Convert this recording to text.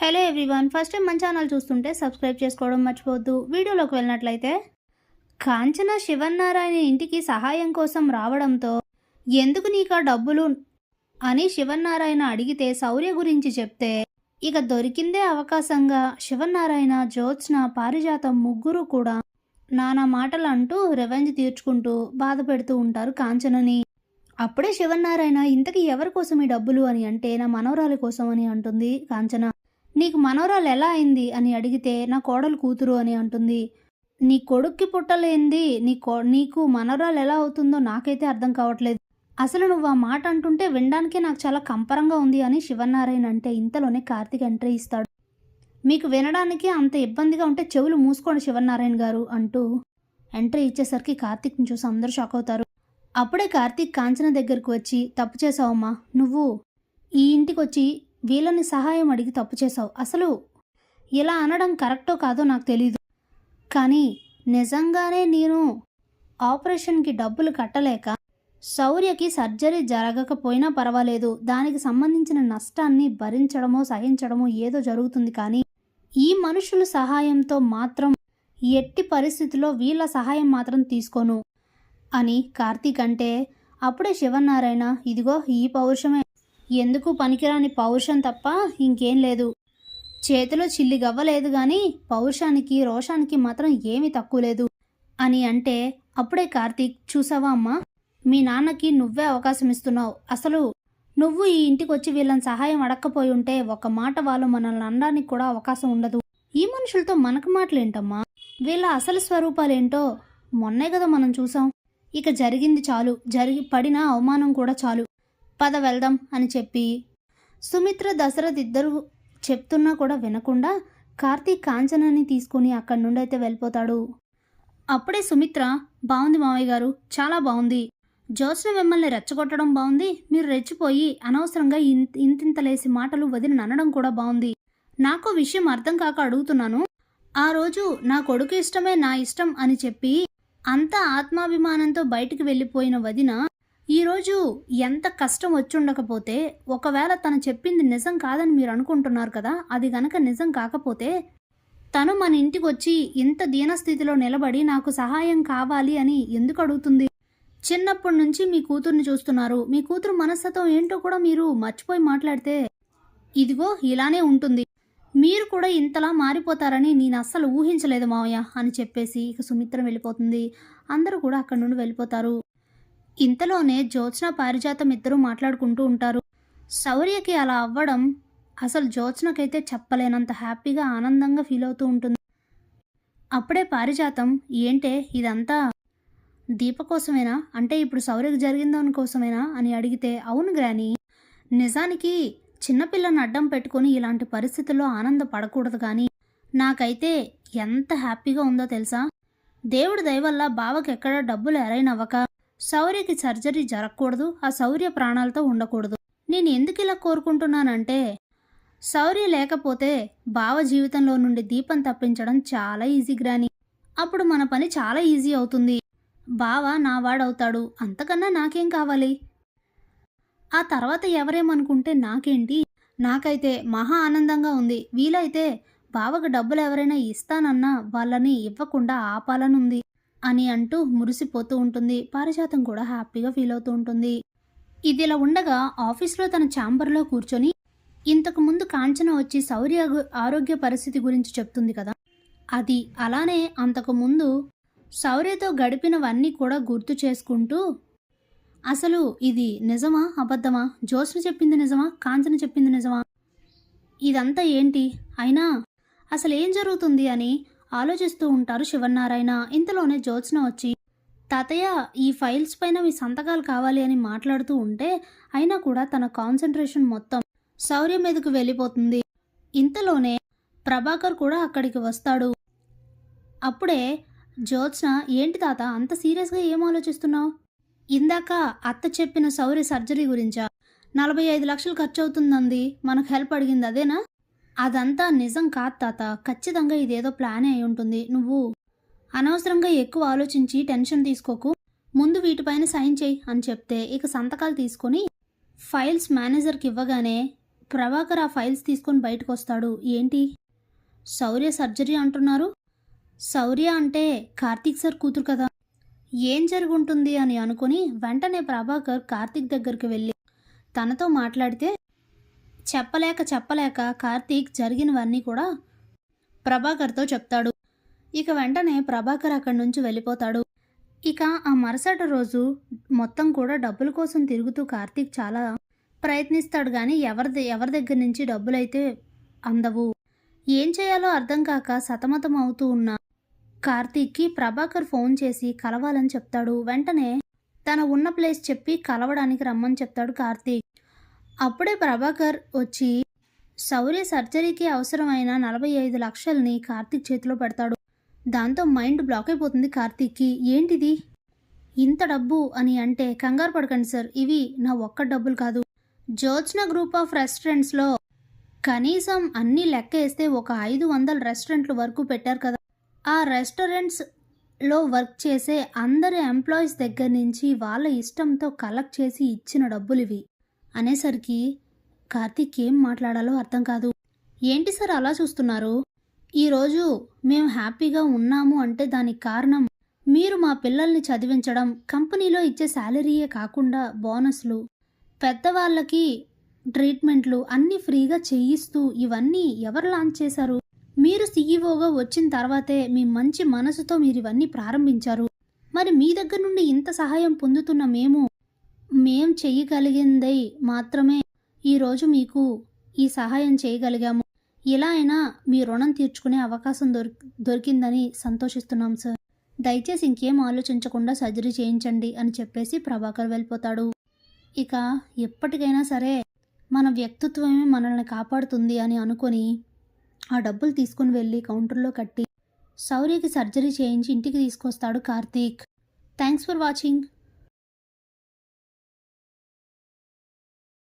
Hello everyone, first time మన channel చూస్తుంటే subscribe చేసుకోవడం మర్చిపోవద్దు. వీడియోలోకి వెళ్ళినట్లయితే కాంచన శివన్నారాయణ ఇంటికి సహాయం కోసం రావడంతో ఎందుకు నీకా డబ్బులు అని శివన్నారాయణ అడిగితే శౌర్య గురించి చెప్తే ఇక దొరికిందే అవకాశంగా శివన్నారాయణ, జ్యోత్స్న, పారిజాతం ముగ్గురు కూడా నానా మాటలు అంటూ రెవెంజ్ తీర్చుకుంటూ బాధ పెడుతూ ఉంటారు కాంచనని. అప్పుడే శివన్నారాయణ ఇంతకీ ఎవరి కోసం ఈ డబ్బులు అని అంటే నా మనవరాలి కోసం అని అంటుంది కాంచన. నీకు మనవరాలు ఎలా అయింది అని అడిగితే నా కోడలు కూతురు అని అంటుంది. నీ కొడుక్కి పుట్టలేంది నీకు మనవరాలు ఎలా అవుతుందో నాకైతే అర్థం కావట్లేదు. అసలు నువ్వు ఆ మాట అంటుంటే వినడానికే నాకు చాలా కంపరంగా ఉంది అని శివన్నారాయణ అంటే ఇంతలోనే కార్తీక్ ఎంట్రీ ఇస్తాడు. మీకు వినడానికి అంత ఇబ్బందిగా ఉంటే చెవులు మూసుకోండి శివన్నారాయణ గారు అంటూ ఎంట్రీ ఇచ్చేసరికి కార్తీక్ని చూసి అందరూ షాక్ అవుతారు. అప్పుడే కార్తీక్ కాంచన దగ్గరకు వచ్చి తప్పు చేసావమ్మా, నువ్వు ఈ ఇంటికి వచ్చి వీళ్ళని సహాయం అడిగి తప్పు చేసావు. అసలు ఇలా అనడం కరెక్టో కాదో నాకు తెలీదు, కానీ నిజంగానే నేను ఆపరేషన్కి డబ్బులు కట్టలేక శౌర్యకి సర్జరీ జరగకపోయినా పర్వాలేదు, దానికి సంబంధించిన నష్టాన్ని భరించడమో సహించడమో ఏదో జరుగుతుంది, కానీ ఈ మనుషుల సహాయంతో మాత్రం ఎట్టి పరిస్థితిలో వీళ్ళ సహాయం మాత్రం తీసుకోను అని కార్తీక్ అంటే అప్పుడే శివన్నారాయణ ఇదిగో ఈ పౌరుషమే, ఎందుకు పనికిరాని పౌరుషం తప్ప ఇంకేం లేదు, చేతిలో చిల్లి గవ్వలేదు కానీ పౌరుషానికి రోషానికి మాత్రం ఏమీ తక్కువ లేదు అని అంటే అప్పుడే కార్తీక్ చూసావా అమ్మా, మీ నాన్నకి నువ్వే అవకాశం ఇస్తున్నావు. అసలు నువ్వు ఈ ఇంటికి వచ్చి వీళ్ళని సహాయం అడక్కపోయి ఉంటే ఒక మాట వాళ్ళు మనల్ని అనడానికి కూడా అవకాశం ఉండదు. ఈ మనుషులతో మనకు మాటలేంటమ్మా, వీళ్ళ అసలు స్వరూపాలేంటో మొన్నే కదా మనం చూసాం. ఇక జరిగింది చాలు, పడిన అవమానం కూడా చాలు, పద వెళ్దాం అని చెప్పి సుమిత్ర, దశరథ్ ఇద్దరు చెప్తున్నా కూడా వినకుండా కార్తీక్ కాంచనని తీసుకుని అక్కడి నుండి అయితే వెళ్ళిపోతాడు. అప్పుడే సుమిత్ర, బాగుంది మావయ్య గారు, చాలా బాగుంది, జ్యోత్స్న మిమ్మల్ని రెచ్చగొట్టడం బాగుంది, మీరు రెచ్చిపోయి అనవసరంగా ఇంతింతలేసి మాటలు వదిలి అనడం కూడా బాగుంది. నాకు విషయం అర్థం కాక అడుగుతున్నాను, ఆ రోజు నా కొడుకు ఇష్టమే నా ఇష్టం అని చెప్పి అంత ఆత్మాభిమానంతో బయటికి వెళ్ళిపోయిన వదిన ఈరోజు ఎంత కష్టం వచ్చుండకపోతే, ఒకవేళ తను చెప్పింది నిజం కాదని మీరు అనుకుంటున్నారు కదా, అది గనక నిజం కాకపోతే తను మన ఇంటికి వచ్చి ఇంత దీనస్థితిలో నిలబడి నాకు సహాయం కావాలి అని ఎందుకు అడుగుతుంది? చిన్నప్పటి నుంచి మీ కూతుర్ని చూస్తున్నారు, మీ కూతురు మనస్తత్వం ఏంటో కూడా మీరు మర్చిపోయి మాట్లాడితే ఇదిగో ఇలానే ఉంటుంది, మీరు కూడా ఇంతలా మారిపోతారని నేను అస్సలు ఊహించలేదు మావయ్య అని చెప్పేసి ఇక సుమిత్ర వెళ్ళిపోతుంది. అందరూ కూడా అక్కడి నుండి వెళ్ళిపోతారు. ఇంతలోనే జ్యోత్స్న, పారిజాతం ఇద్దరూ మాట్లాడుకుంటూ ఉంటారు. శౌర్యకి అలా అవ్వడం అసలు జ్యోత్స్నకైతే చెప్పలేనంత హ్యాపీగా ఆనందంగా ఫీల్ అవుతూ ఉంటుంది. అప్పుడే పారిజాతం, ఏంటే ఇదంతా దీప కోసమేనా, అంటే ఇప్పుడు శౌర్యకి జరిగిందని కోసమేనా అని అడిగితే, అవును గ్రాని, నిజానికి చిన్నపిల్లని అడ్డం పెట్టుకొని ఇలాంటి పరిస్థితుల్లో ఆనందపడకూడదు, కానీ నాకైతే ఎంత హ్యాపీగా ఉందో తెలుసా, దేవుడి దయవల్ల బావకి ఎక్కడ డబ్బులు ఎరైనవ్వక శౌర్యకి సర్జరీ జరగకూడదు, ఆ శౌర్య ప్రాణాలతో ఉండకూడదు. నేను ఎందుకు ఇలా కోరుకుంటున్నానంటే శౌర్య లేకపోతే బావ జీవితంలో నుండి దీపం తప్పించడం చాలా ఈజీ గ్రాని, అప్పుడు మన పని చాలా ఈజీ అవుతుంది, బావ నా వాడవుతాడు, అంతకన్నా నాకేం కావాలి, ఆ తర్వాత ఎవరేమనుకుంటే నాకేంటి, నాకైతే మహా ఆనందంగా ఉంది, వీలైతే బావకు డబ్బులు ఎవరైనా ఇస్తానన్నా వాళ్ళని ఇవ్వకుండా ఆపాలనుంది అని అంటూ మురిసిపోతూ ఉంటుంది. పారిజాతం కూడా హ్యాపీగా ఫీల్ అవుతూ ఉంటుంది. ఇదిలా ఉండగా ఆఫీస్లో తన ఛాంబర్లో కూర్చొని ఇంతకుముందు కాంచన వచ్చి శౌర్య ఆరోగ్య పరిస్థితి గురించి చెప్తుంది కదా, అది అలానే అంతకుముందు శౌర్యతో గడిపినవన్నీ కూడా గుర్తు చేసుకుంటూ అసలు ఇది నిజమా అబద్ధమా, జ్యోత్స్న చెప్పింది నిజమా, కాంచన చెప్పింది నిజమా, ఇదంతా ఏంటి, అయినా అసలు ఏం జరుగుతుంది అని ఆలోచిస్తూ ఉంటారు శివన్నారాయణ. ఇంతలోనే జ్యోత్స్న వచ్చి, తాతయ్య ఈ ఫైల్స్ పైన మీ సంతకాలు కావాలి అని మాట్లాడుతూ ఉంటే అయినా కూడా తన కాన్సన్ట్రేషన్ మొత్తం శౌర్య మీదకు వెళ్ళిపోతుంది. ఇంతలోనే ప్రభాకర్ కూడా అక్కడికి వస్తాడు. అప్పుడే జ్యోత్స్న, ఏంటి తాత అంత సీరియస్గా ఏం ఆలోచిస్తున్నావు, ఇందాక అత్త చెప్పిన శౌర్య సర్జరీ గురించా, 45 లక్షలు ఖర్చు అవుతుందంది, మనకు హెల్ప్ అడిగింది అదేనా, అదంతా నిజం కాదు తాత, ఖచ్చితంగా ఇదేదో ప్లానే అయి ఉంటుంది, నువ్వు అనవసరంగా ఎక్కువ ఆలోచించి టెన్షన్ తీసుకోకు, ముందు వీటిపైన సైన్ చేయి అని చెప్తే ఇక సంతకాలు తీసుకొని ఫైల్స్ మేనేజర్కి ఇవ్వగానే ప్రభాకర్ ఆ ఫైల్స్ తీసుకొని బయటకు వస్తాడు. ఏంటి, శౌర్య సర్జరీ అంటున్నారు? శౌర్య అంటే కార్తీక్ సార్ కూతురు కదా, ఏం జరుగుంటుంది అని అనుకుని వెంటనే ప్రభాకర్ కార్తీక్ దగ్గరికి వెళ్ళి తనతో మాట్లాడితే చెప్పలేక కార్తీక్ జరిగినవన్నీ కూడా ప్రభాకర్తో చెప్తాడు. ఇక వెంటనే ప్రభాకర్ అక్కడి నుంచి వెళ్ళిపోతాడు. ఇక ఆ మరుసటి రోజు మొత్తం కూడా డబ్బుల కోసం తిరుగుతూ కార్తీక్ చాలా ప్రయత్నిస్తాడు, కానీ ఎవరి దగ్గర నుంచి డబ్బులైతే అందవు. ఏం చేయాలో అర్థం కాక సతమతం అవుతూ ఉన్న కార్తీక్కి ప్రభాకర్ ఫోన్ చేసి కలవాలని చెప్తాడు. వెంటనే తన ఉన్న ప్లేస్ చెప్పి కలవడానికి రమ్మని చెప్తాడు కార్తీక్. అప్పుడే ప్రభాకర్ వచ్చి శౌర్య సర్జరీకి అవసరమైన 45 లక్షల్ని కార్తీక్ చేతిలో పెడతాడు. దాంతో మైండ్ బ్లాక్ అయిపోతుంది కార్తీక్కి. ఏంటిది, ఇంత డబ్బు అని అంటే, కంగారు పడకండి సార్, ఇవి నా ఒక్క డబ్బులు కాదు, జ్యోత్స్న గ్రూప్ ఆఫ్ రెస్టారెంట్స్లో కనీసం అన్నీ లెక్క వేస్తే ఒక 500 రెస్టారెంట్ల వరకు పెట్టారు కదా, ఆ రెస్టారెంట్స్లో వర్క్ చేసే అందరి ఎంప్లాయీస్ దగ్గర నుంచి వాళ్ళ ఇష్టంతో కలెక్ట్ చేసి ఇచ్చిన డబ్బులు ఇవి అనేసరికి కార్తీక్ ఏం మాట్లాడాలో అర్థం కాదు. ఏంటి సార్ అలా చూస్తున్నారు, ఈరోజు మేము హ్యాపీగా ఉన్నాము అంటే దానికి కారణం మీరు మా పిల్లల్ని చదివించడం, కంపెనీలో ఇచ్చే శాలరీయే కాకుండా బోనస్లు, పెద్దవాళ్ళకి ట్రీట్మెంట్లు అన్నీ ఫ్రీగా చేయిస్తూ ఇవన్నీ ఎవరు లాంచ్ చేశారు? మీరు సీఈఓగా వచ్చిన తర్వాతే మీ మంచి మనసుతో మీరు ఇవన్నీ ప్రారంభించారు. మరి మీ దగ్గర నుండి ఇంత సహాయం పొందుతున్న మేం చెయ్యగలిగిందై మాత్రమే ఈరోజు మీకు ఈ సహాయం చేయగలిగాము. ఇలా అయినా మీ రుణం తీర్చుకునే అవకాశం దొరికిందని సంతోషిస్తున్నాం సార్. దయచేసి ఇంకేం ఆలోచించకుండా సర్జరీ చేయించండి అని చెప్పేసి ప్రభాకర్ వెళ్ళిపోతాడు. ఇక ఎప్పటికైనా సరే మన వ్యక్తిత్వమే మనల్ని కాపాడుతుంది అని అనుకొని ఆ డబ్బులు తీసుకుని వెళ్ళి కౌంటర్లో కట్టి శౌర్యకి సర్జరీ చేయించి ఇంటికి తీసుకొస్తాడు కార్తీక్. Thanks for watching.